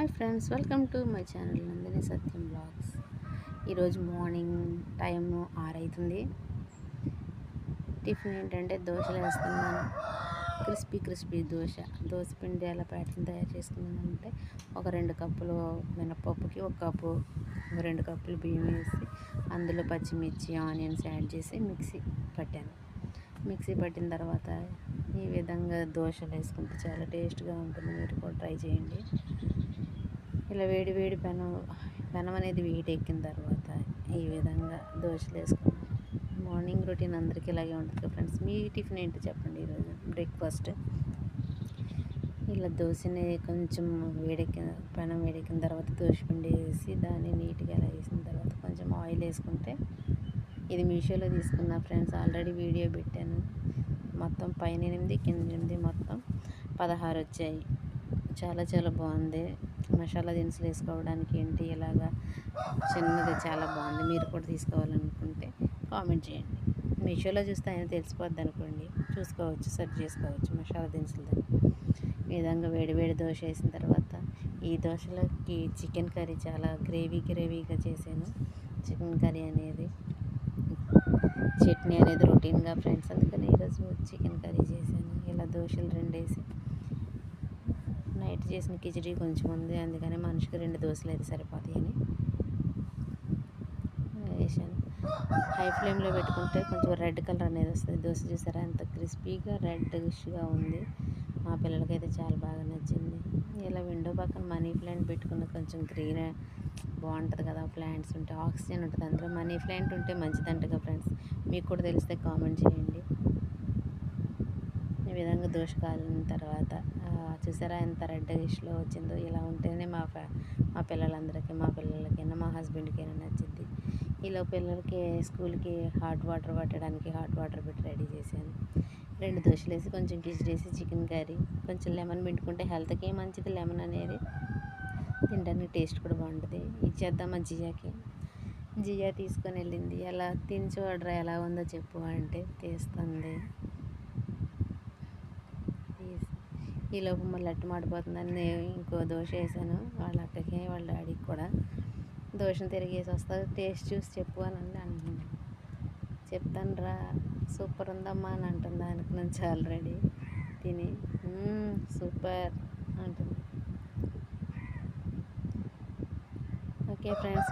Hi friends, welcome to my channel Nandini Satyam vlogs. ఈరోజు morning time 6 అవుతుంది. Tiffin ఏంటంటే దోశలు వేస్తున్నాను. క్రిస్పీ దోశ పిండి ఎలా ప్యాటర్న్ తయారు చేసుకున్నానంటే ఒక 2 కప్పులు మినపప్పుకి 1 కప్పు 2 కప్పులు బియ్యం వేసి అందులో పచ్చిమిర్చి ఆనియన్స్ యాడ్ చేసి మిక్సీ పట్టిన తర్వాత ఈ విధంగా దోశలు వేసుకుంటే చాలా టేస్ట్గా ఉంటుంది. మీరు కూడా ట్రై చేయండి. ఇలా వేడి పెనం అనేది ఎక్కిన తర్వాత ఈ విధంగా దోశలు వేసుకున్నాం. మార్నింగ్ రొటీన్ అందరికీ ఇలాగే ఉంటుంది కదా ఫ్రెండ్స్. మీ టిఫిన్ ఏంటి చెప్పండి ఈరోజు బ్రేక్ఫాస్ట్. ఇలా దోశని కొంచెం పెనం వేడెక్కిన తర్వాత దోశ పిండి వేసి దాన్ని నీట్గా ఇలా వేసిన తర్వాత కొంచెం ఆయిల్ వేసుకుంటే, ఇది మీషోలో తీసుకున్న ఫ్రెండ్స్. ఆల్రెడీ వీడియో పెట్టాను. మొత్తం పైన 8 కింద 8 మొత్తం 16 వచ్చాయి. చాలా బాగుంది. మసాలా దినుసులు వేసుకోవడానికి ఏంటి ఇలాగా చిన్నది చాలా బాగుంది. మీరు కూడా తీసుకోవాలనుకుంటే కామెంట్ చేయండి. మీషోలో చూస్తే ఆయన తెలిసిపోద్ది అనుకోండి, చూసుకోవచ్చు, సెర్చ్ చేసుకోవచ్చు మసాలా దినుసులు. ఈ విధంగా వేడి దోశ వేసిన తర్వాత ఈ దోశలోకి చికెన్ కర్రీ చాలా గ్రేవీగా చేశాను. చికెన్ కర్రీ అనేది, చట్నీ అనేది రొటీన్గా ఫ్రెండ్స్. అందుకని ఈరోజు చికెన్ కర్రీ చేశాను. ఇలా దోశలు 2 వేసి, నైట్ చేసిన కిచడీ కొంచెం ఉంది, అందుకని మనిషికి 2 దోశలు అయితే సరిపోతాయని వేసాను. హై ఫ్లేమ్లో పెట్టుకుంటే కొంచెం రెడ్ కలర్ అనేది వస్తుంది. దోశ చూసారా ఎంత క్రిస్పీగా రెడ్గా ఉంది. మా పిల్లలకైతే చాలా బాగా నచ్చింది. ఇలా విండో పక్కన మనీ ప్లాంట్ పెట్టుకున్న కొంచెం గ్రీన్ బాగుంటుంది కదా, ప్లాంట్స్ ఉంటే ఆక్సిజన్ ఉంటుంది. అందులో మనీ ప్లాంట్ ఉంటే మంచిదంటగా ఫ్రెండ్స్. మీకు కూడా తెలిస్తే కామెంట్ చేయండి. ఈ విధంగా దోశ కాలిన తర్వాత చూసారా ఎంత రెడ్ డిష్లో వచ్చిందో. ఇలా ఉంటేనే మా పిల్లలకైనా మా హస్బెండ్కైనా నచ్చింది. ఇలా పిల్లలకి స్కూల్కి హాట్ వాటర్ పట్టడానికి హాట్ వాటర్ పెట్టి రెడీ చేశాను. 2 దోశలు వేసి కొంచెం కిచిడేసి చికెన్ కర్రీ, కొంచెం లెమన్ పిండుకుంటే హెల్త్కి మంచిది. లెమన్ అనేది తినడానికి టేస్ట్ కూడా బాగుంటుంది. ఇచ్చేద్దామా జియా తీసుకొని వెళ్ళింది. ఎలా తిని చూడరా ఎలా ఉందో చెప్పు అంటే తీస్తుంది. ఈలోపు మళ్ళీ అట్టు మాడిపోతుందని నేను ఇంకో దోశ వేసాను. వాళ్ళ అక్కకి వాళ్ళ డాడీకి కూడా. దోశను తిరిగేసి వస్తుంది, టేస్ట్ చూసి చెప్పు అని అంటున్నాను. చెప్తాను రా, సూపర్ ఉందమ్మా అని అంటుంది. దానికి నుంచి ఆల్రెడీ తిని సూపర్ అంటుంది. Okay friends.